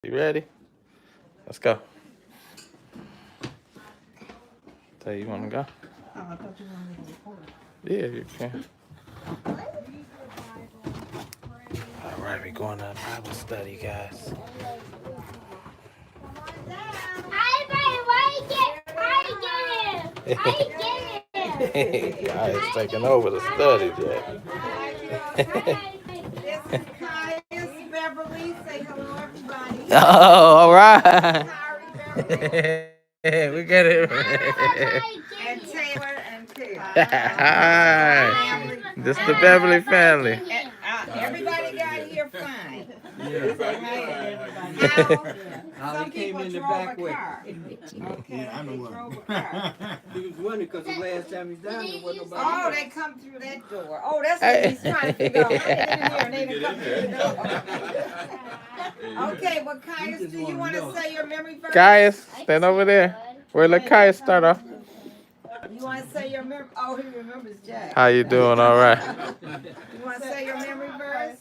You ready? Let's go. Tell you want to go? Oh, I thought you wanted to record. Yeah, you can. All right, we're going to Bible study, guys. Guys taking over the study, Jack. This is Kael Beverly. Say hello, everybody. Oh, all right. Kari Beverly. We get it. And Taylor and Theo. Hi. This is the Beverly family. And, everybody got here fine. Some people drove a car. Okay, I know they what. drove a car. He was wondering because the last time he's down there wasn't nobody. Oh, they come through that door. Oh, that's what he's trying to figure out. How they get in here and they didn't come through the door. Okay, well, Caius, do you want to say your memory verse? Caius, stand over there. Where let Caius start off? You want to say your memory? Oh, he remembers Jack. How you doing? All right. You want to say your memory verse?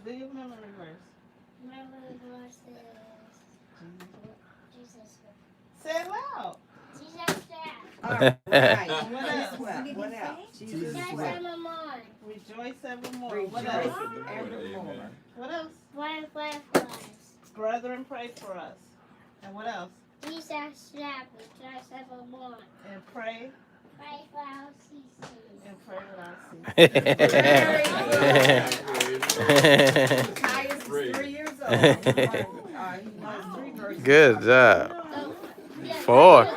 Do you remember the verse? Memory verse is Jesus. Say it loud. Jesus wept. All right. What else? What else? Jesus Jesus wept. evermore. Rejoice evermore. What Rejoice else? evermore. What else? Pray for us. Brethren, pray for us. And what else? Jesus wept. Rejoice evermore. And pray. Pray for our ceasing. And pray without ceasing. Caius is 3 years old. He knows 3 verses. Good job. So, 4. 5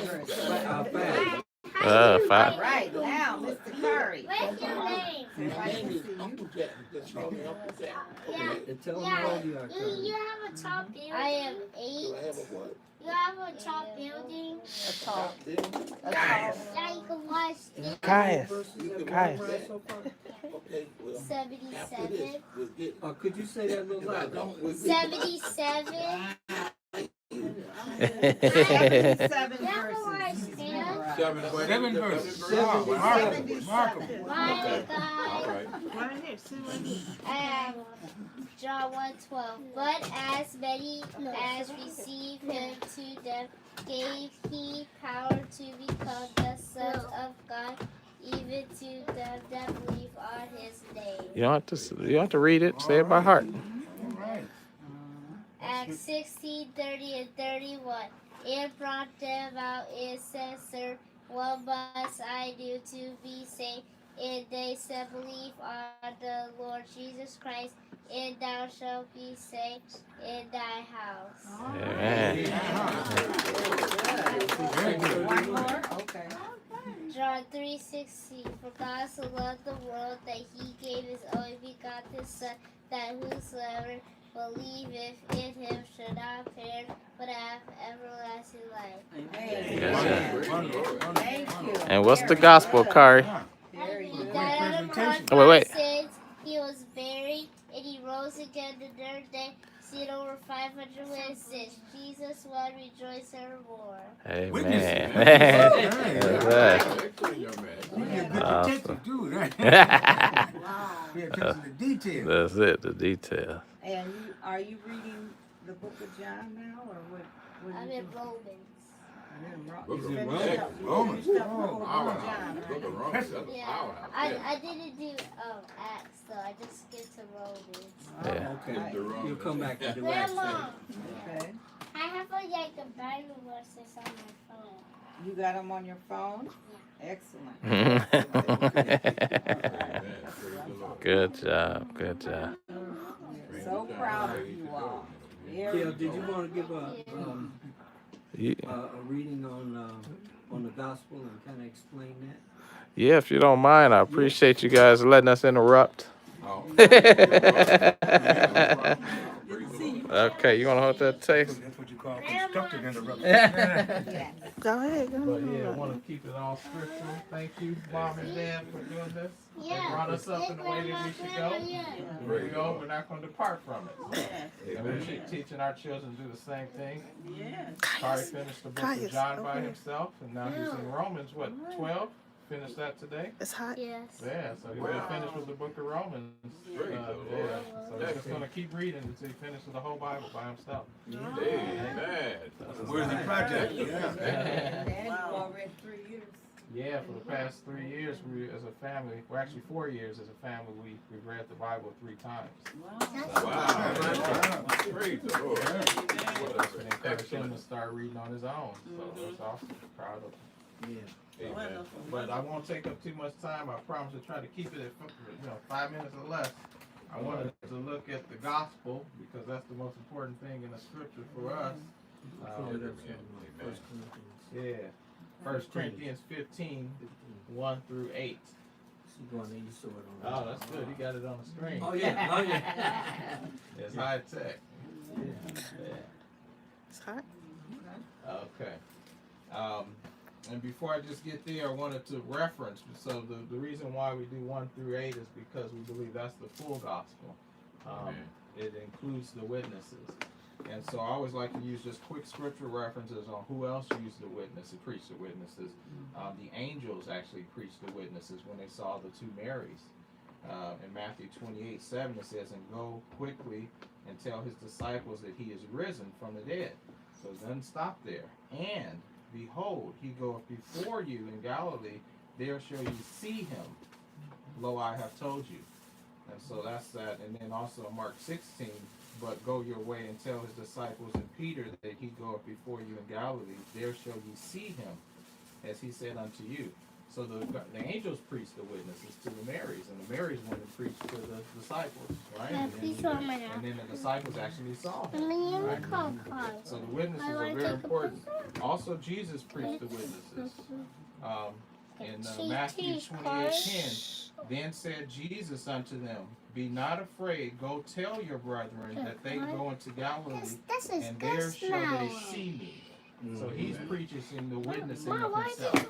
verses. 5. All right, now, Mr. Kari. what's your name? Everybody can see you. Tell him Yeah, how old you are. you have a tall building. I am 8. You have a tall building. Yeah, you can watch it. Caius. Caius. 77. Could you say that a little loud? 77. 7 You have a verses. watch stand. 7 verses. My God. Right here. See right here. John 1:12. But as many as received him, to them gave he power to become the sons of God, even to them that believe on his name. You don't have to read it. Say it by heart. Acts 16:30 and 31. It brought them out and said, Sir, what must I do to be saved? And they said, Believe on the Lord Jesus Christ, and thou shalt be saved in thy house. Amen. One more? Okay. John 3:16. For God so loved the world that he gave his only begotten Son, that whosoever believeth in him should not perish, but have everlasting life. Amen. Thank you. And what's the gospel, Kari? Very He good. died on the cross Oh, for wait. our sins. He was buried, and he rose again the third day, seen over 500 witnesses. Jesus will rejoice evermore. Amen. Awesome. That's it, the details. And are you reading the book of John now, or what? I'm in Romans. Romans. Yeah, I didn't do Acts, though. I just skipped to Romans. Yeah. Okay. You'll come back to the Grandma, Okay. I have a Bible verses on my phone. You got them on your phone? Excellent. Good job. Good job. We're so proud of you all. Very Theo, did you want to give a reading on the gospel and kind of explain that? Yeah, if you don't mind, I appreciate you guys letting us interrupt. Okay, you want to hold that tape? That's what you call constructive interruption. Go ahead. Go But ahead. yeah, I want to keep it all scriptural. Thank you, Mom and Dad, for doing this. They Yeah. brought us up in the way that we should go. Here we go. We're not going to depart from it. And we're teaching our children to do the same thing. Yeah. Kari finished the book of John by himself, and now he's in Romans, what, 12? finish that today? It's hot. Yes. Yeah, so he's gonna finish with the book of Romans. Praise the Yeah, Lord. so he's just gonna keep reading until he finishes the whole Bible by himself. Amen. Where's the project? And you already 3 years. Yeah, for the past 3 years, we as a family, well actually 4 years as a family, we've read the Bible 3 times. Wow. Praise the Lord. And encourage him to start reading on his own. So it's awesome. Proud of him. Amen. But I won't take up too much time. I promise to try to keep it at 5 minutes or less. I wanted to look at the gospel because that's the most important thing in the scripture for us. Yeah. 1 Corinthians 15, 1 through 8. Oh, that's good. You got it on the screen. Oh yeah. It's high tech. It's hot. Okay. And before I just get there, I wanted to reference. So the reason why we do 1 through 8 is because we believe that's the full gospel. It includes the witnesses. And so I always like to use just quick scripture references on who else used the witness to preach the witnesses. The angels actually preached the witnesses when they saw the 2 Marys. In Matthew 28:7 it says, "And go quickly and tell his disciples that he is risen from the dead." So it doesn't stop there. "And behold, he goeth before you in Galilee, there shall you see him. Lo, I have told you." And so that's that. And then also Mark 16, "But go your way and tell his disciples and Peter that he goeth before you in Galilee, there shall ye see him, as he said unto you." So the angels preached the witnesses to the Marys, and the Marys went and preached to the disciples, right? And then the disciples actually saw him. Right? So the witnesses are very important. Also, Jesus preached the witnesses. In Matthew 28:10, "Then said Jesus unto them, Be not afraid, go tell your brethren that they go into Galilee, and there shall they see me." So he's preaching the witnessing of himself.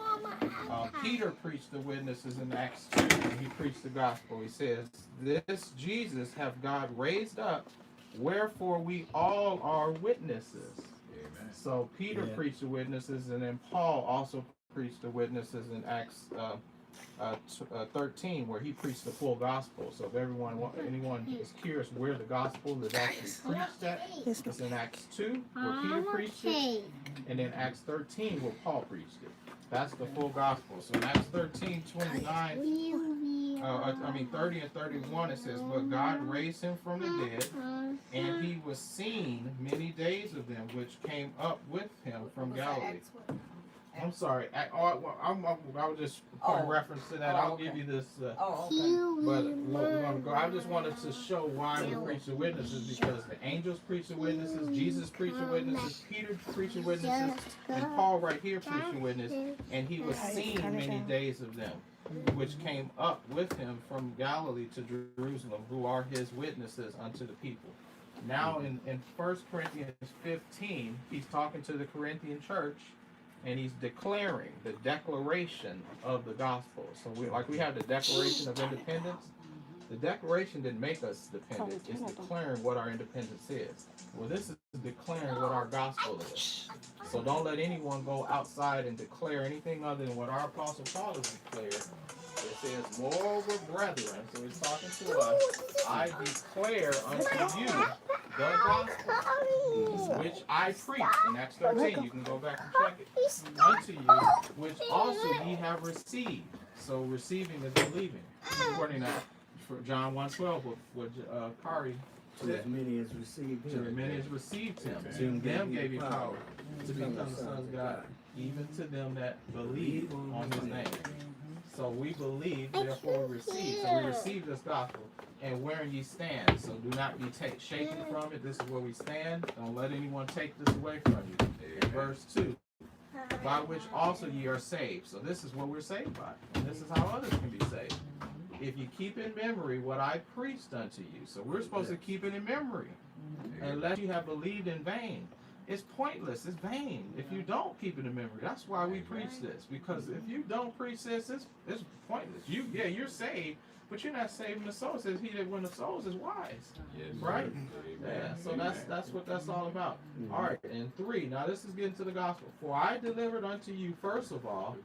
Peter preached the witnesses in Acts 2, and he preached the gospel. He says, "This Jesus have God raised up, wherefore we all are witnesses." Amen. So Peter preached the witnesses, and then Paul also preached the witnesses in Acts 13, where he preached the full gospel. So if anyone is curious where the gospel is actually preached at, it's in Acts 2, where Peter preached it, and then Acts 13, where Paul preached it. That's the full gospel. So in Acts 13, 30 and 31, it says, "But God raised him from the dead, and he was seen many days of them which came up with him from Galilee." I'm sorry. I was just point reference to that. I'll give you this. But we're going to go. I just wanted to show why we preach the witnesses, because the angels preach the witnesses, Jesus preached the witnesses, Peter preached the witnesses, and Paul right here preached the witness, and he was seen many days of them, which came up with him from Galilee to Jerusalem, who are his witnesses unto the people. Now in 1 Corinthians 15, he's talking to the Corinthian church, and he's declaring the declaration of the gospel. So we have the Declaration of Independence. The Declaration didn't make us dependent. It's declaring what our independence is. Well, this is declaring what our gospel is. So don't let anyone go outside and declare anything other than what our Apostle Paul has declared. It says, "Moreover, brethren," so he's talking to us, "I declare unto you the gospel, which I preach," in Acts 13, you can go back and check it, "unto you, which also ye have received." So receiving is believing. According to John 1:12, what Kari To as many as received to the him. many as received him, to them gave he power to become the sons of God, even to them that believe on his name. So we believe, therefore we receive. So we receive this gospel. "And wherein ye stand, so do not be shaken from it." This is where we stand. Don't let anyone take this away from you. In verse 2, "By which also ye are saved." So this is what we're saved by. And this is how others can be saved. "If you keep in memory what I preached unto you." So we're supposed to keep it in memory. "Unless you have believed in vain." It's pointless. It's vain if you don't keep it in memory. That's why we preach this. Because if you don't preach this, it's pointless. You're saved, but you're not saving the soul. It says, "He that winneth souls is wise." Right? Yeah. So that's what that's all about. All right. And 3. Now this is getting to the gospel. "For I delivered unto you first of all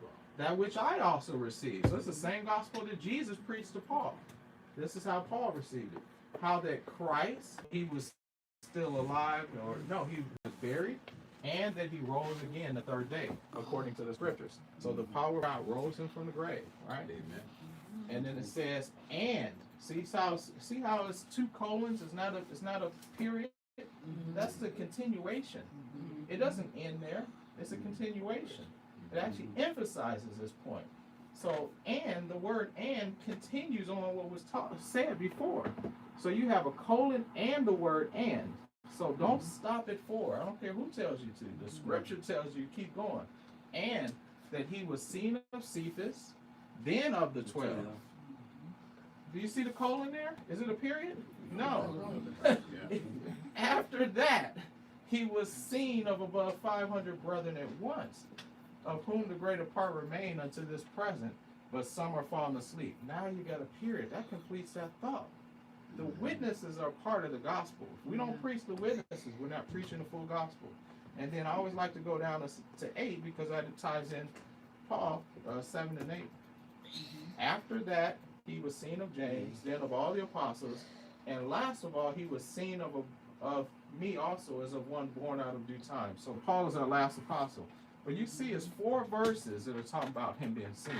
that which I also received. So it's the same gospel that Jesus preached to Paul. This is how Paul received it. How that Christ, he was still alive, or no, he was buried, and that he rose again the third day, according to the scriptures. So the power of God rose him from the grave, right? Amen. And then it says, and see how it's two colons, it's not a period. That's the continuation. It doesn't end there. It's a continuation. It actually emphasizes this point. So, and the word and continues on what was said before. So you have a colon and the word and. So don't stop at 4. I don't care who tells you to. The scripture tells you keep going. And that he was seen of Cephas, then of the 12. Do you see the colon there? Is it a period? No. After that, he was seen of above 500 brethren at once, of whom the greater part remain unto this present, but some are fallen asleep. Now you got a period. That completes that thought. The witnesses are part of the gospel. If we don't preach the witnesses, we're not preaching the full gospel. And then I always like to go down to 8 because that ties in Paul 7 and 8. After that, he was seen of James, then of all the apostles, and last of all, he was seen of me also as of one born out of due time. So Paul is our last apostle. But you see, it's 4 verses that are talking about him being seen.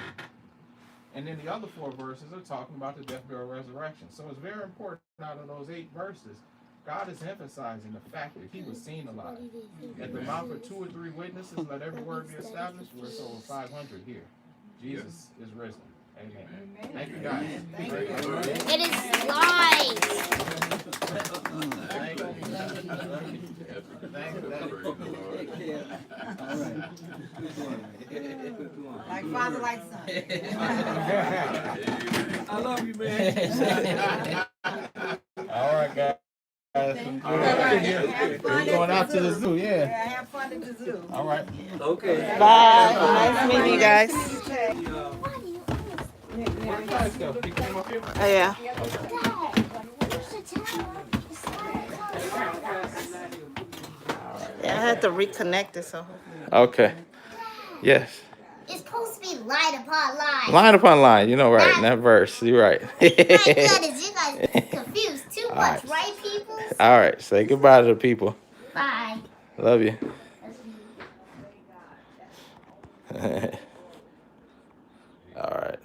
And then the other 4 verses are talking about the death, burial, resurrection. So it's very important out of those 8 verses, God is emphasizing the fact that he was seen alive. At the mouth of 2 or 3 witnesses, let every word be established. We're over 500 here. Jesus is risen. Amen. Thank you, guys. Thank you. It is live. Thank you. All right. Good one. Like father, like son. I love you, man. All right, guys. All right. Have fun We're going at out to the zoo, Yeah, yeah. have fun at the zoo. All right. Okay. Bye. Nice meeting you guys. Where you guys go? You came up here? Oh, yeah. Yeah, I had to reconnect it, so. Okay. Yes. It's supposed to be line upon line. Line upon line. You know, right. In that verse. You're right. My goodness, you guys confused too much, right, people? All right. Say goodbye to the people. Bye. Love you. All right.